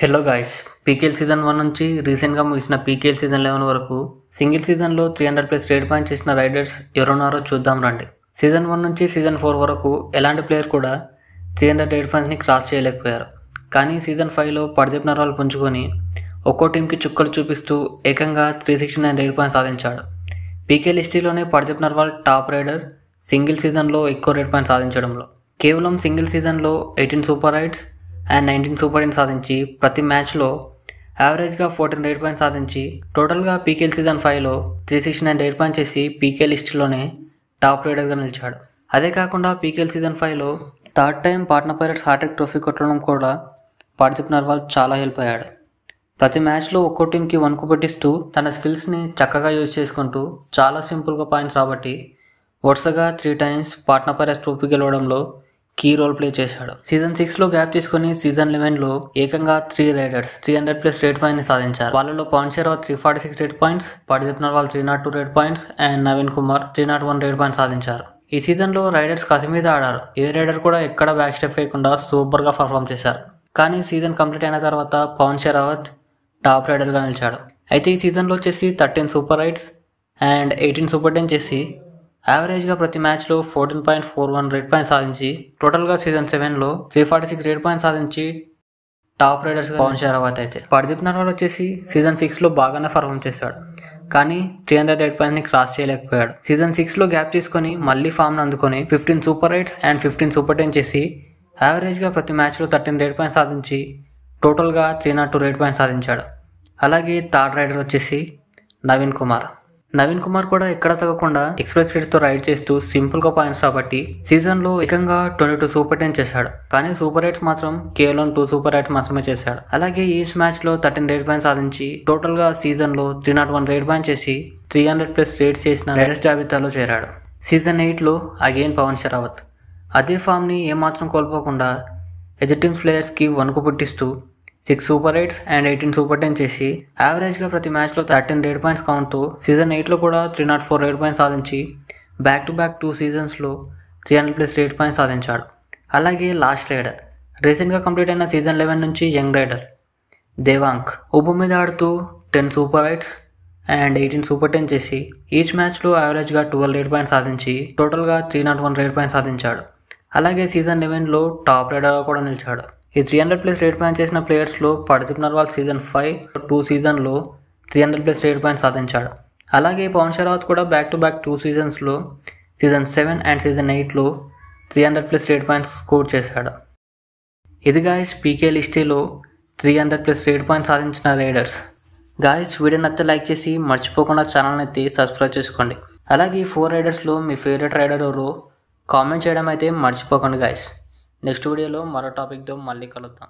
Hello guys, PKL season 1 నుంచి రీసెంట్గా ముగిసిన పీకేఎల్ సీజన్ 11 వరకు సింగిల్ సీజన్లో 300+ రేట్ పాయింట్స్ చేసిన రైడర్స్ ఎవరున్నారో చూద్దాం రండి. సీజన్ 1 నుంచి సీజన్ 4 వరకు ఎలాంటి ప్లేయర్ కూడా 300 రేట్ పాయింట్స్ని క్రాస్ చేయలేకపోయారు. కానీ సీజన్ 5లో పర్దీప్ నర్వాల్ పుంజుకొని ఒక్కో టీంకి చుక్కలు చూపిస్తూ ఏకంగా 369 రేట్ పాయింట్స్ సాధించాడు. పీకేఎల్ హిస్టరీలోనే Pardeep Narwal top raider single సీజన్లో ఎక్కువ రేట్ పాయింట్స్ సాధించడంలో. కేవలం సింగిల్ సీజన్లో 18 super raids and 19 super hits సాధించి ప్రతి మ్యాచ్లో యావరేజ్గా 14 రేట్ పాయింట్స్ సాధించి టోటల్గా పీకేఎల్ సీజన్ 5లో 369 రేట్ పాయింట్స్ చేసి పీకేఎల్ లిస్టులోనే టాప్ రైడర్గా నిలిచాడు. అదే కాకుండా పీకేఎల్ సీజన్ 5లో third time Patna pirates హార్ట్రిక్ trophy కొట్టడం కూడా పర్దీప్ నర్వాల్ చాలా హెల్ప్ అయ్యాడు. ప్రతి మ్యాచ్లో ఒక్కో టీంకి వణుకు పెట్టిస్తూ తన స్కిల్స్ని చక్కగా యూజ్ చేసుకుంటూ చాలా సింపుల్గా పాయింట్స్ రాబట్టి వరుసగా 3 టైమ్స్ పాట్నా పైరేట్స్ ట్రోఫీ గెలవడంలో కీ రోల్ ప్లే చేశాడు. సీజన్ 6లో గ్యాప్ తీసుకుని సీజన్ 11లో ఏకంగా 3 రైడర్స్ 300+ రేట్ పాయింట్ని సాధించారు. వాళ్ళలో Pawan Sehrawat 346 raid points, Pardeep Narwal 302 raid points and Naveen Kumar 301 raid points సాధించారు. ఈ సీజన్లో రైడర్స్ కసి మీద ఆడారు. ఏ రైడర్ కూడా ఎక్కడ బ్యాక్ స్టెప్ వేయకుండా సూపర్గా పర్ఫామ్ చేశారు. కానీ సీజన్ కంప్లీట్ అయిన తర్వాత పవన్ షెరావత్ టాప్ రైడర్గా నిలిచాడు. అయితే ఈ సీజన్లో వచ్చేసి 13 super raids and 18 super ten చేసి యావరేజ్గా ప్రతి మ్యాచ్లో 14.41 రేట్ పాయింట్స్ సాధించి టోటల్గా సీజన్ 7లో 346 రేట్ పాయింట్స్ సాధించి టాప్ రైడర్స్గా పవన్ షెరావత్. అయితే పర్దీప్ నర్వాల్ వచ్చేసి సీజన్ 6లో బాగానే పర్ఫామ్ చేశాడు. కానీ 300 రేట్ పాయింట్స్ని క్రాస్ చేయలేకపోయాడు. సీజన్ 6లో గ్యాప్ తీసుకొని మళ్ళీ ఫామ్ను అందుకొని 15 super raids and 15 super ten చేసి యావరేజ్గా ప్రతి మ్యాచ్లో 13 రేట్ పాయింట్స్ సాధించి టోటల్గా 302 రేట్ పాయింట్స్ సాధించాడు. అలాగే థర్డ్ రైడర్ వచ్చేసి నవీన్ కుమార్ కూడా ఎక్కడ తగ్గకుండా ఎక్స్ప్రెస్ స్పీడ్తో రైడ్ చేస్తూ సింపుల్గా పాయింట్స్ రాబట్టి సీజన్లో ఏకంగా 22 సూపర్ టెన్ చేశాడు. కానీ సూపర్ రైడ్స్ మాత్రం కేవలం 2 సూపర్ రైడ్స్ మాత్రమే చేశాడు. అలాగే ఈచ్ మ్యాచ్లో 13 రేట్ పాయింట్స్ సాధించి టోటల్గా సీజన్లో 301 రేట్ పాయింట్స్ చేసి 300+ రేట్స్ చేసిన రైడర్స్ జాబితాలో చేరాడు. సీజన్ 8లో అగైన్ పవన్ షెరావత్ అదే ఫామ్ని ఏమాత్రం కోల్పోకుండా ఎదుటి టీమ్స్ ప్లేయర్స్కి వణుకు పుట్టిస్తూ 6 super raids and 18 super ten చేసి యావరేజ్గా ప్రతి మ్యాచ్లో 13 రేట్ పాయింట్స్ కౌంట్తో సీజన్ 8లో కూడా 304 రేట్ పాయింట్స్ సాధించి back to back 2 సీజన్స్లో 300+ raid points సాధించాడు. అలాగే లాస్ట్ రైడర్ రీసెంట్గా కంప్లీట్ అయిన సీజన్ 11 నుంచి యంగ్ రైడర్ దేవాంక్ ఉప్పు మీద ఆడుతూ 10 super raids and 18 super ten చేసి ఈచ్ మ్యాచ్లో యావరేజ్గా 12 రేట్ పాయింట్స్ సాధించి టోటల్గా 301 రేట్ పాయింట్స్ సాధించాడు. అలాగే సీజన్ 11లో టాప్ రైడర్గా కూడా నిలిచాడు. ఈ 300+ రేట్ పాయింట్స్ చేసిన ప్లేయర్స్లో పర్దీప్ నర్వాల్ సీజన్ 5 2 సీజన్లో 300+ రేట్ పాయింట్స్ సాధించాడు. అలాగే పవన్ షెరావత్ కూడా బ్యాక్ టు బ్యాక్ 2 సీజన్స్లో సీజన్ 7 అండ్ సీజన్ 8లో 300+ రేట్ పాయింట్స్ స్కోర్ చేశాడు. ఇది గాయస్ పీకేఎల్ హిస్టరీలో 300+ రేట్ పాయింట్స్ సాధించిన రైడర్స్. గాయస్ వీడియో నచ్చితే లైక్ చేసి మర్చిపోకుండా ఛానల్ని అయితే సబ్స్క్రైబ్ చేసుకోండి. అలాగే ఈ 4 రైడర్స్లో మీ ఫేవరెట్ రైడర్ ఎవరో కామెంట్ చేయడం అయితే మర్చిపోకండి గాయస్. నెక్స్ట్ వీడియోలో మరో టాపిక్తో మళ్ళీ కలుద్దాం.